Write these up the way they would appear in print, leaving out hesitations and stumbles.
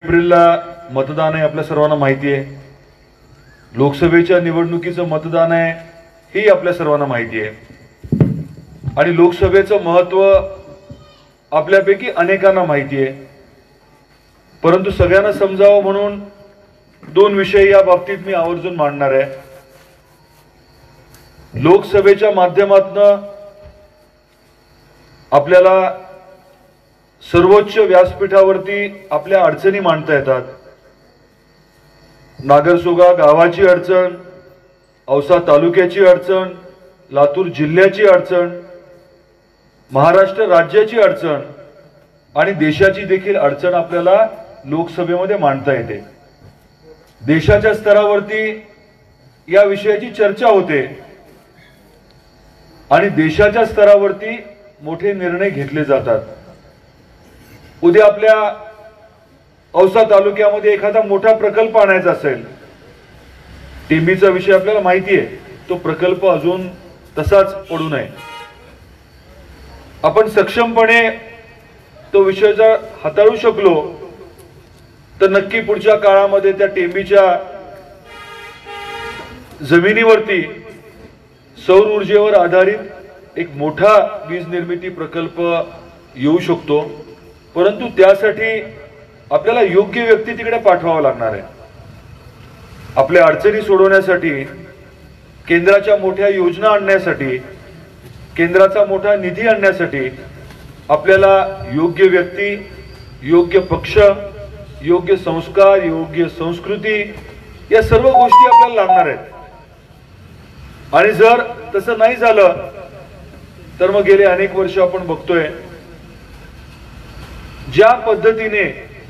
एप्रिलला मतदान आहे, आपल्या सर्वांना माहिती आहे. लोकसभेच्या निवडणुकीचं मतदान आहे ही आपल्या सर्वांना माहिती आहे. आणि लोकसभेचं महत्त्व आपल्यापैकी अनेकांना माहिती आहे. परंतु सगळ्यांना समजावं म्हणून दोन विषय या बाबतीत मी आवर्जून मांडणार आहे. लोकसभेच्या माध्यमातून आपल्याला सर्वोच्च व्यासपीठावरती आपल्या अडचणी मांडता येतात. नागरसोगा गावाची अडचण, औसा तालुक्याची अडचण, लातूर जिल्ह्याची अडचण, महाराष्ट्र राज्याची अडचण आणि देशाची देखील अडचण आपल्याला लोकसभेमध्ये मांडता येते. देशाच्या स्तरावरती या विषयाची चर्चा होते आणि देशाच्या स्तरावरती मोठे निर्णय घेतले जातात. उद्या आपल्या औसा तालुक्यामध्ये एखादा मोठा प्रकल्प आणायचा असेल, टिंबीचा विषय आपल्याला माहिती आहे, तो प्रकल्प अजून तसाच पडू नये. आपण सक्षमपणे तो विषय जर हाताळू शकलो तर नक्की पुढच्या काळामध्ये त्या टिंबीच्या जमिनीवरती सौर ऊर्जेवर आधारित एक मोठा वीज निर्मिती प्रकल्प येऊ शकतो. परंतु त्यासाठी आपल्याला योग्य व्यक्ती तिकडे पाठवावा लागणार आहे. आपल्या अडचणी सोडवण्यासाठी, केंद्राच्या मोठ्या योजना आणण्यासाठी, केंद्राचा मोठा निधी आणण्यासाठी आपल्याला योग्य व्यक्ती, योग्य पक्ष, योग्य संस्कार, योग्य संस्कृती या सर्व गोष्टी आपल्याला लागणार आहेत. आणि जर तसं नाही झालं तर मग गेले अनेक वर्ष आपण बघतोय ज्या पद्धतीने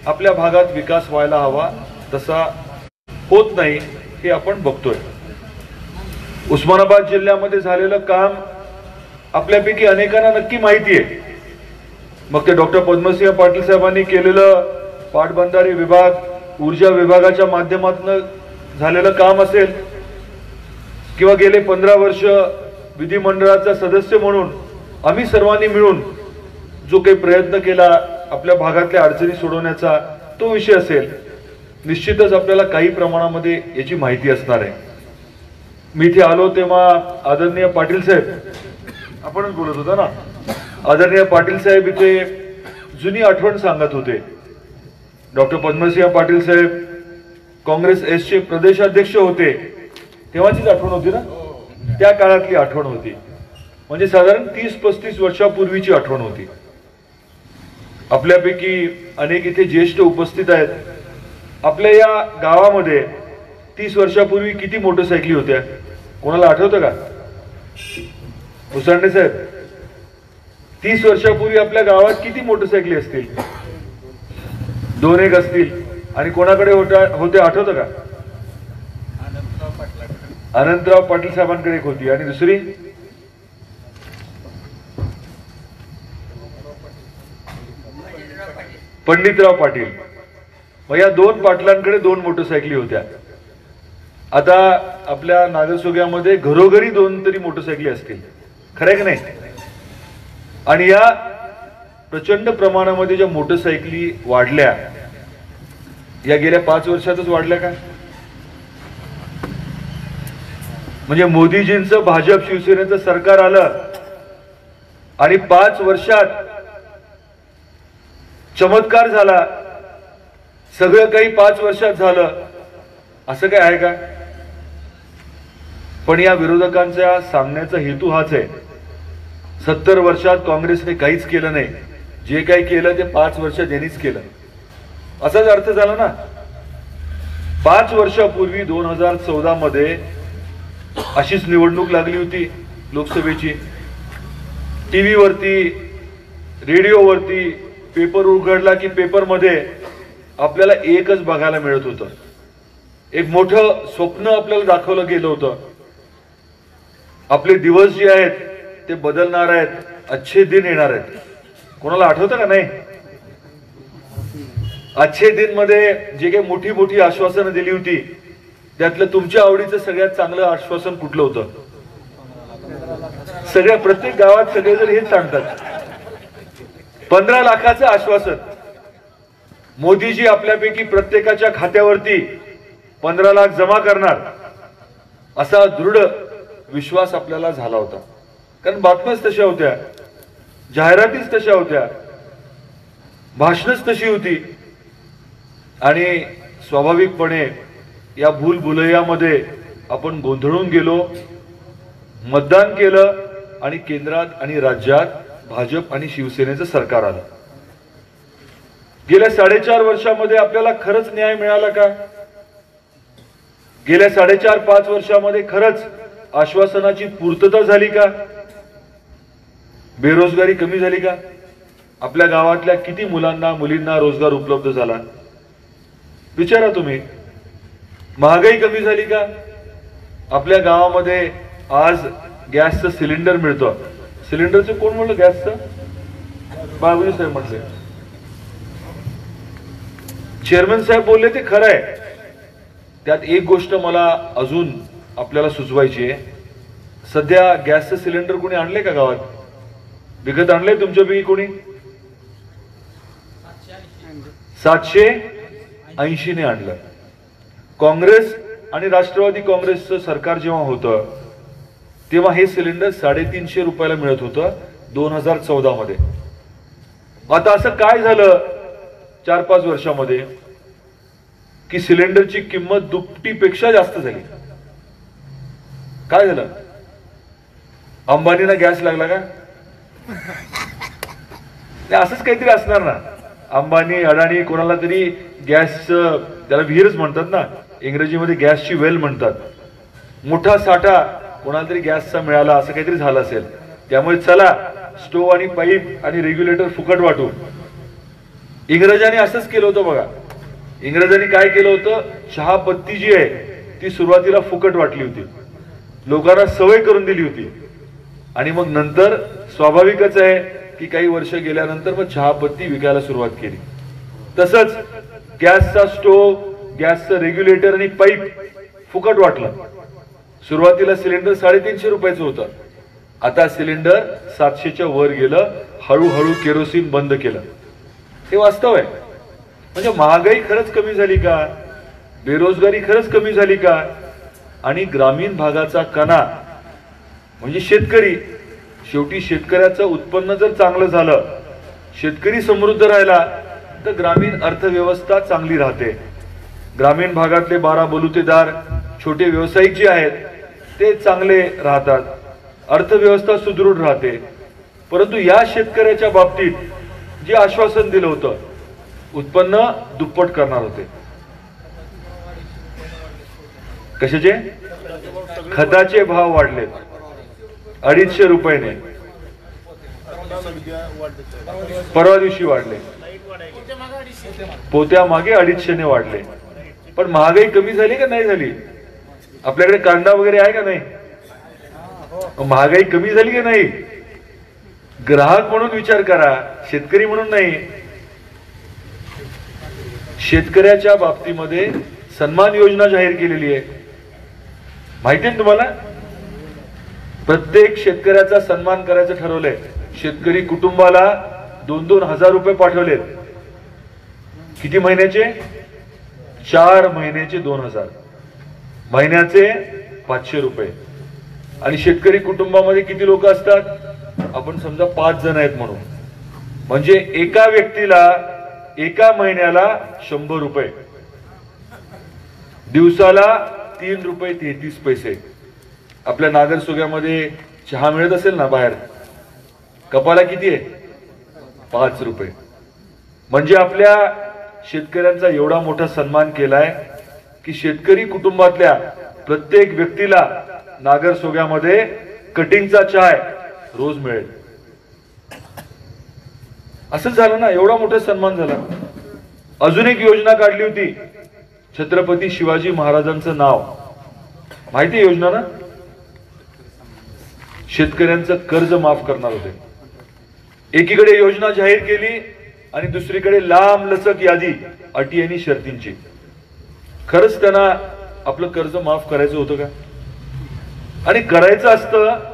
आपल्या भागात विकास व्हायला हवा तसा होत नाही हे आपण बघतोय. उस्मानाबाद जिल्ह्यामध्ये झालेलं काम आपल्यापैकी अनेकांना नक्की माहिती आहे. मग ते डॉक्टर पद्मसिंह पाटील साहेबांनी केलेलं पाटबंधारे विभाग, ऊर्जा विभागाच्या माध्यमातून झालेलं काम असेल किंवा गेले 15 वर्ष विधिमंडळाचा सदस्य म्हणून आम्ही सर्वांनी मिळून जो काही प्रयत्न केला आपल्या भागातल्या अडचणी सोडवण्याचा तो विषय असेल, निश्चितच आपल्याला काही प्रमाणामध्ये याची माहिती असणार आहे. मी इथे आलो तेव्हा आदरणीय पाटील साहेब, आपणच बोलत होता ना, आदरणीय पाटील साहेब इथे जुनी आठवण सांगत होते. डॉक्टर पद्मसिंह पाटील साहेब काँग्रेस एसचे प्रदेशाध्यक्ष होते तेव्हाचीच आठवण होती ना, त्या काळातली आठवण होती. म्हणजे साधारण 30-35 वर्षापूर्वीची आठवण होती. आपल्यापैकी अनेक इथे ज्येष्ठ उपस्थित आहेत. आपल्या या गावामध्ये 30 वर्षापूर्वी किती मोटरसायकली होत्या, कोणाला आठवतं का? मुसांडे साहेब, 30 वर्षापूर्वी आपल्या गावात किती मोटरसायकली असतील? 2-1 असतील. आणि कोणाकडे होते आठवतं का? अनंतराव पाटील साहेबांकडे एक होती आणि दुसरी पंडितराव पाटील. मग या 2 पाटलांकडे 2 मोटरसायकली होत्या. आता आपल्या नागरसोग्यामध्ये घरोघरी 2 तरी मोटरसायकली असतील, खरं की नाही? आणि या प्रचंड प्रमाणामध्ये ज्या मोटरसायकली वाढल्या, या गेल्या 5 वर्षातच वाढल्या का? म्हणजे मोदीजींचं भाजप शिवसेनेचं सरकार आलं आणि 5 वर्षात चमत्कार झाला, सगळं काही 5 वर्षात झालं, असं काय आहे का? पण या विरोधकांचा सांगण्याचा हेतू हाच आहे, 70 वर्षात काँग्रेसने काहीच केलं नाही, जे काही केलं ते 5 वर्षात यांनीच केलं, असाच अर्थ झाला ना. 5 वर्षापूर्वी 2014 मध्ये अशीच निवडणूक लागली होती लोकसभेची. टीव्हीवरती, रेडिओवरती, पेपर उघडला की पेपरमध्ये आपल्याला एकच बघायला मिळत होतं, एक मोठं स्वप्न आपल्याला दाखवलं गेलं होतं. आपले दिवस जे आहेत ते बदलणार आहेत, अच्छे दिन येणार आहेत. कोणाला आठवतं का नाही? अच्छे दिन मध्ये जे काही मोठी मोठी आश्वासनं दिली होती त्यातलं तुमच्या आवडीचं सगळ्यात चांगलं आश्वासन कुठलं होतं? सगळ्या प्रत्येक गावात सगळेजण हेच सांगतात, 15 लाखाचं आश्वासन. मोदीजी आपल्यापैकी प्रत्येकाच्या खात्यावरती 15 लाख जमा करणार असा दृढ विश्वास आपल्याला झाला होता. कारण बातम्याच तशा होत्या, जाहिरातीच तशा होत्या, भाषणच तशी होती. आणि स्वाभाविकपणे या भूलभुलैयामध्ये आपण गोंधळून गेलो, मतदान केलं आणि केंद्रात आणि राज्यात भाजप आणि शिवसेनेचं सरकार आलं. गेल्या 4.5 वर्षामध्ये आपल्याला खरंच न्याय मिळाला का? गेल्या 4.5-5 वर्षामध्ये खरंच आश्वासनाची पूर्तता झाली का? बेरोजगारी कमी झाली का? आपल्या गावातल्या किती मुलांना मुलींना रोजगार उपलब्ध झाला? विचारा तुम्ही. महागाई कमी झाली का? आपल्या गावामध्ये आज गॅसचं सिलेंडर मिळतं. सिलेंडरचं कोण म्हणलं? गॅसचं बाबूजी साहेब म्हटले, चेअरमन साहेब बोलले ते खरं आहे. त्यात एक गोष्ट मला अजून आपल्याला सुचवायची आहे. सध्या गॅसचं सिलेंडर कोणी आणले का गावात? विकत आणले तुमच्यापैकी कोणी? 780 ने आणलं. काँग्रेस आणि राष्ट्रवादी काँग्रेसचं सरकार जेव्हा होतं तेव्हा हे सिलेंडर 350 रुपयाला मिळत होतं 2014 मध्ये. आता असं काय झालं 4-5 वर्षामध्ये की सिलेंडरची किंमत दुपटीपेक्षा जास्त झाली? काय झालं? अंबानीला गॅस लागला का? असंच काहीतरी असणार ना. अंबानी अडाणी कोणाला तरी गॅस, त्याला विहीरच म्हणतात ना, इंग्रजीमध्ये गॅसची वेल म्हणतात, मोठा साठा कोणाला तरी गॅसचा मिळाला, असं काहीतरी झालं असेल. त्यामुळे चला स्टोव्ह आणि पाईप आणि रेग्युलेटर फुकट वाटू. इंग्रजांनी असंच केलं होतं बघा. इंग्रजांनी काय केलं होतं? चहापत्ती जी आहे ती सुरुवातीला फुकट वाटली होती, लोकांना सवय करून दिली होती. आणि मग नंतर स्वाभाविकच आहे की काही वर्ष गेल्यानंतर मग चहापत्ती विकायला सुरुवात केली. तसंच गॅसचा स्टोव्ह, गॅसचं रेग्युलेटर आणि पाईप फुकट वाटलं. सुरुवातीला सिलेंडर 350 रुपयाचं होतं. आता सिलेंडर 700च्या वर गेलं. हळूहळू केरोसिन बंद केलं. हे वास्तव आहे. म्हणजे महागाई खरंच कमी झाली का? बेरोजगारी खरंच कमी झाली का? आणि ग्रामीण भागाचा कणा म्हणजे शेतकरी, शेवटी शेतकऱ्याचं उत्पन्न जर चांगलं झालं, शेतकरी समृद्ध राहिला तर ग्रामीण अर्थव्यवस्था चांगली राहते. ग्रामीण भागातले 12 बलुतेदार छोटे व्यावसायिक जे आहेत ते चांगले राहतात, अर्थव्यवस्था सुदृढ राहते. परंतु या शेतकऱ्याच्या बाबतीत जे आश्वासन दिलं होतं, उत्पन्न दुप्पट करणार होते. कशाचे? खताचे भाव वाढलेत 250 रुपयाने, परवा दिवशी वाढले. पोत्या मागे 250 ने वाढले. पण महागाई कमी झाली का नाही झाली? आपल्याकडे कांदा वगैरे आहे का नाही? महागाई कमी झाली का नाही? ग्राहक म्हणून विचार करा, शेतकरी म्हणून नाही. शेतकऱ्याच्या बाबतीमध्ये सन्मान योजना जाहीर केलेली आहे, माहिती आहे तुम्हाला? प्रत्येक शेतकऱ्याचा सन्मान करायचं ठरवलंय. शेतकरी कुटुंबाला 2-2 हजार रुपये पाठवलेत. किती महिन्याचे? 4 महिन्याचे 2000, महिन्याचे 500 रुपये. आणि शेतकरी कुटुंबामध्ये किती लोक असतात? आपण समजा 5 जण आहेत म्हणून, म्हणजे एका व्यक्तीला एका महिन्याला 100 रुपये, दिवसाला 3 रुपये 33 पैसे. आपल्या नागरसोग्यामध्ये चहा मिळत असेल ना बाहेर, कपाला किती आहे? 5 रुपये. म्हणजे आपल्या शेतकऱ्यांचा एवढा मोठा सन्मान केलाय की शेतकरी कुटुंबातल्या प्रत्येक व्यक्तीला नागरसोग्यामध्ये कटिंगचा चाय रोज मिळेल. असंच झालं ना, एवढा मोठा सन्मान झाला. अजून एक योजना काढली होती, छत्रपती शिवाजी महाराजांचं नाव. माहिती आहे योजना ना? शेतकऱ्यांचं कर्ज माफ करणार होते. एकीकडे योजना जाहीर केली आणि दुसरीकडे लांब लचक यादी अटी आणि शर्तींची. खरंच त्यांना आपलं कर्ज माफ करायचं होतं का? आणि करायचं असतं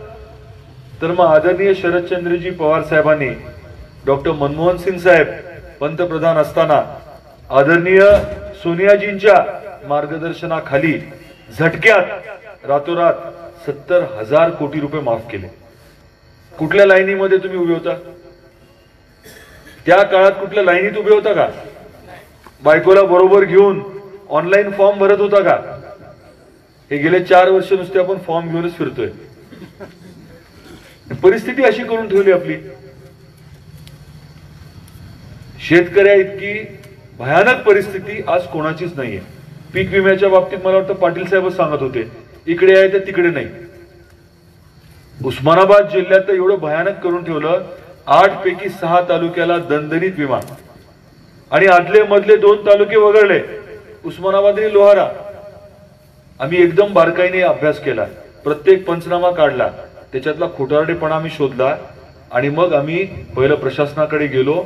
तर मग आदरणीय शरदचंद्रजी पवार साहेबांनी डॉक्टर मनमोहन सिंग साहेब पंतप्रधान असताना आदरणीय सोनियाजींच्या मार्गदर्शनाखाली झटक्यात रातोरात 70,000 कोटी रुपये माफ केले. कुठल्या लाईनीमध्ये तुम्ही उभे होता? त्या काळात कुठल्या लाईनीत उभे होता का? बायकोला बरोबर घेऊन ऑनलाईन फॉर्म भरत होता का? हे गेले 4 वर्ष नुसते आपण फॉर्म घेऊनच फिरतोय. परिस्थिती अशी करून ठेवली आपली. शेतकऱ्या इतकी भयानक परिस्थिती आज कोणाचीच नाहीये. पीक विम्याच्या बाबतीत मला वाटतं पाटील साहेबच सांगत होते, इकडे आहे तर तिकडे नाही. उस्मानाबाद जिल्ह्यात तर एवढं भयानक करून ठेवलं, 8 पैकी 6 तालुक्याला दणदणीत विमा आणि आदले मधले 2 तालुके वगळले, उस्मानाबाद आणि लोहारा. आम्ही एकदम बारकाईने अभ्यास केला, प्रत्येक पंचनामा काढला, त्याच्यातला खोटारडेपणा आम्ही शोधला आणि मग आम्ही पहिलं प्रशासनाकडे गेलो.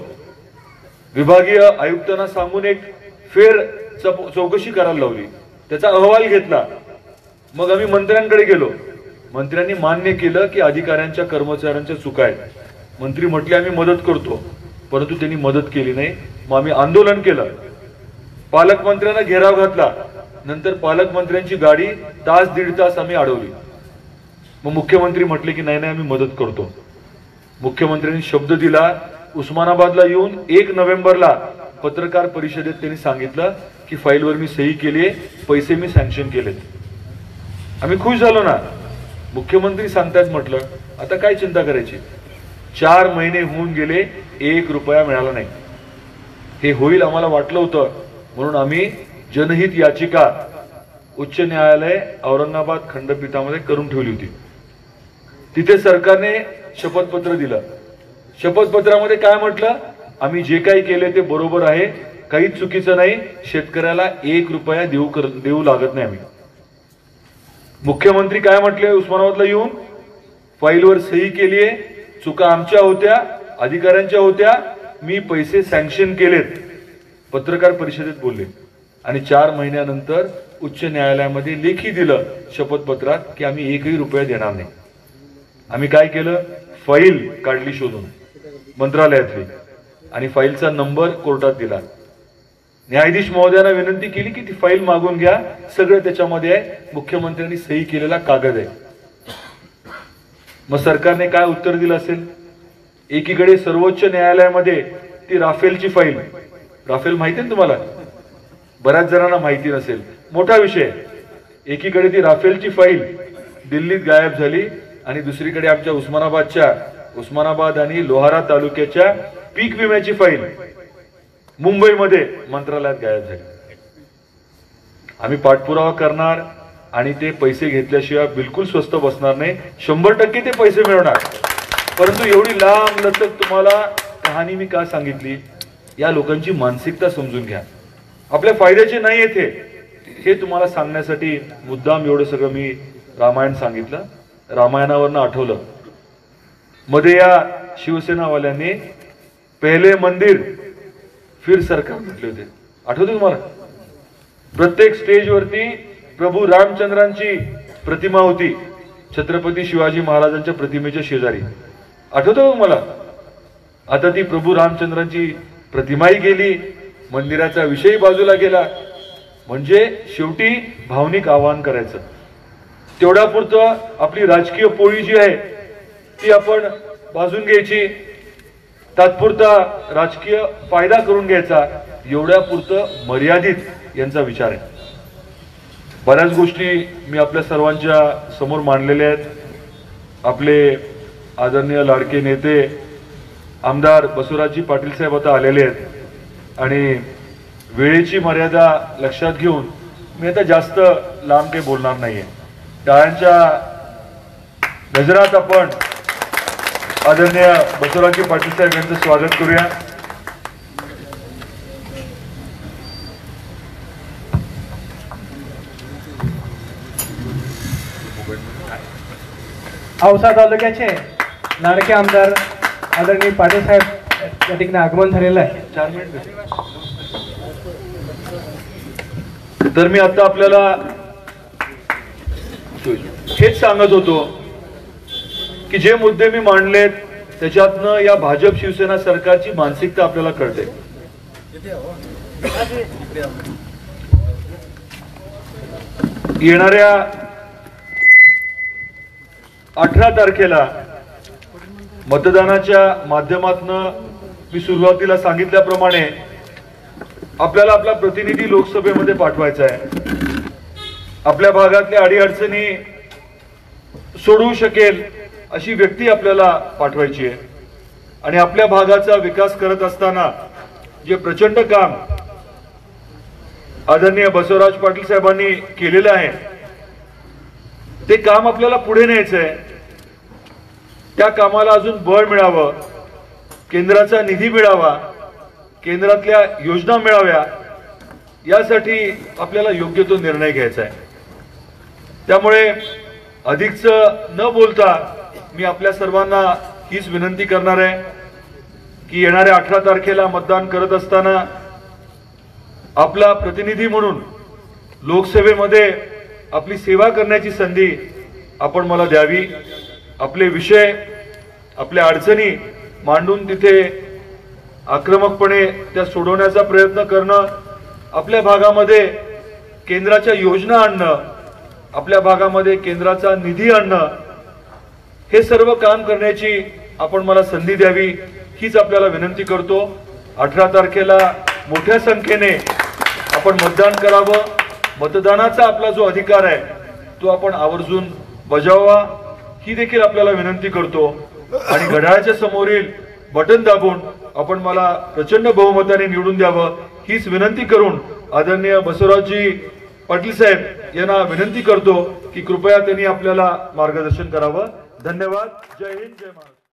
विभागीय आयुक्तांना सांगून एक फेर चौकशी करायला लावली, त्याचा अहवाल घेतला. मग आम्ही मंत्र्यांकडे गेलो. मंत्र्यांनी मान्य केलं की अधिकाऱ्यांच्या कर्मचाऱ्यांच्या चुका आहेत. मंत्री म्हटले आम्ही मदत करतो, परंतु त्यांनी मदत केली नाही. मग आम्ही आंदोलन केलं, पालकमंत्र्यांना घेराव घातला. नंतर पालकमंत्र्यांची गाडी 1.5 तास आम्ही अडवली. मग मुख्यमंत्री म्हटले की नाही आम्ही मदत करतो. मुख्यमंत्र्यांनी शब्द दिला, उस्मानाबादला येऊन 1 नोव्हेंबरला पत्रकार परिषदेत त्यांनी सांगितलं की फाईलवर मी सही केली, पैसे मी सँक्शन केलेत. आम्ही खुश झालो ना. मुख्यमंत्री सांगतायत, म्हटलं आता काय चिंता करायची. 4 महिने होऊन गेले, 1 रुपया मिळाला नाही. हे होईल आम्हाला वाटलं होतं, म्हणून आम्ही जनहित याचिका उच्च न्यायालय औरंगाबाद खंडपीठामध्ये करून ठेवली होती. तिथे सरकारने शपथपत्र दिलं. शपथपत्रामध्ये काय म्हटलं? आम्ही जे काही केले ते बरोबर आहे, काहीच चुकीचं नाही, शेतकऱ्याला 1 रुपया देऊ लागत नाही आम्ही. मुख्यमंत्री काय म्हटले उस्मानाबादला येऊन? फाईलवर सही केलीये, चुका आमच्या होत्या, अधिकाऱ्यांच्या होत्या, मी पैसे सँक्शन केलेत, पत्रकार परिषदेत बोलले. आणि 4 महिन्यानंतर उच्च न्यायालयामध्ये लेखी दिलं शपथपत्रात की आम्ही 1ही रुपया देणार नाही. आम्ही काय केलं? फाईल काढली शोधून मंत्रालयातली आणि फाईलचा नंबर कोर्टात दिला. न्यायाधीश महोदयांना विनंती केली की ती फाईल मागून घ्या, सगळं त्याच्यामध्ये आहे, मुख्यमंत्र्यांनी सही केलेला कागद आहे. मग सरकारने काय उत्तर दिलं असेल? एकीकडे सर्वोच्च न्यायालयामध्ये ती राफेलची फाईल, राफेल माहिती आहे तुम्हाला? बऱ्याच जणांना माहिती नसेल, मोठा विषय. एकीकडे ती राफेलची फाईल दिल्लीत गायब झाली आणि दुसरीकडे आमच्या उस्मानाबाद आणि लोहारा तालुक्याच्या पीक विम्याची फाईल मुंबईमध्ये मंत्रालयात गायब झाली. आम्ही पाठपुरावा करणार आणि ते पैसे घेतल्याशिवाय बिलकुल स्वस्त बसणार नाही. 100% ते पैसे मिळणार. परंतु एवढी लांब लचक तुम्हाला कहाणी मी का सांगितली? या लोकांची मानसिकता समजून घ्या. आपल्या फायद्याचे नाही येते हे तुम्हाला सांगण्यासाठी मुद्दाम एवढं सगळं मी रामायण सांगितलं. रामायणावरनं आठवलं, मध्ये या शिवसेनावाल्यांनी पहिले मंदिर फिर सरकार म्हटले होते, आठवते तुम्हाला? प्रत्येक स्टेजवरती प्रभू रामचंद्रांची प्रतिमा होती, छत्रपती शिवाजी महाराजांच्या प्रतिमेच्या शेजारी. आठवतं तुम्हाला? आता ती प्रभू रामचंद्रांची प्रतिमाही गेली, मंदिराचा विषय बाजूला गेला. म्हणजे शेवटी भावनिक आवाहन करायचं, तेवढ्यापुरतं आपली राजकीय पोळी जी आहे ती आपण भाजून घ्यायची, तात्पुरता राजकीय फायदा करून घ्यायचा, एवढ्यापुरतं मर्यादित यांचा विचार आहे. बऱ्याच गोष्टी मी आपल्या सर्वांच्या समोर मांडलेल्या आहेत. आपले आदरणीय लाडके नेते आमदार बसवराजजी पाटील साहेब आता आलेले आहेत आणि वेळेची मर्यादा लक्षात घेऊन मी आता जास्त लांब काही बोलणार नाहीये. टाळ्यांच्या गजरात आपण आदरणीय बसवराजजी पाटील साहेब यांचं स्वागत करूया. औसा तालुक्याचे लाडके आमदार आदरणीय पाटील साहेब या ठिकाणी आगमन झालेलं आहे. 4 मिनिट. तर मी आता आपल्याला हेच सांगत होतो की जे मुद्दे मी मांडलेत त्याच्यातनं या भाजप शिवसेना सरकारची मानसिकता आपल्याला कळते. येणाऱ्या 18 तारखेला मतदानाच्या माध्यमातून मी सुरुवातीला सांगितल्याप्रमाणे आपल्याला आपला प्रतिनिधी लोकसभेमध्ये पाठवायचा आहे. आपल्या भागातल्या अडीअडचणी सोडवू शकेल अशी व्यक्ती आपल्याला पाठवायची आहे. आणि आपल्या भागाचा विकास करत असताना जे प्रचंड काम आदरणीय बसवराज पाटील साहेबांनी केलेलं आहे ते काम आपल्याला पुढे न्यायचं आहे. त्या कामाला अजून बळ मिळावं, केंद्राचा निधी मिळावा, केंद्रातल्या योजना मिळाव्या, यासाठी आपल्याला योग्य तो निर्णय घ्यायचा आहे. त्यामुळे अधिकच न बोलता मी आपल्या सर्वांना हीच विनंती करणार आहे की येणाऱ्या 18 तारखेला मतदान करत असताना आपला प्रतिनिधी म्हणून लोकसेवेमध्ये आपली सेवा करण्याची संधी आपण मला द्यावी. आपले विषय, आपल्या अडचणी मांडून तिथे आक्रमकपणे त्या सोडवण्याचा प्रयत्न करणं, आपल्या भागामध्ये केंद्राच्या योजना आणणं, आपल्या भागामध्ये केंद्राचा निधी आणणं, हे सर्व काम करण्याची आपण मला संधी द्यावी हीच आपल्याला विनंती करतो. 18 तारखेला मोठ्या संख्येने आपण मतदान करावं. मतदानाचा आपला जो अधिकार आहे तो आपण आवर्जून बजावावा ही देखील आपल्याला विनंती करतो. आणि घड्याळाच्या समोरील बटन दाबून आपण मला प्रचंड बहुमताने निवडून द्यावं हीच विनंती करून आदरणीय बसवराजजी पाटील साहेब यांना विनंती करतो की कृपया त्यांनी आपल्याला मार्गदर्शन करावं. धन्यवाद. जय हिंद, जय महाराष्ट्र.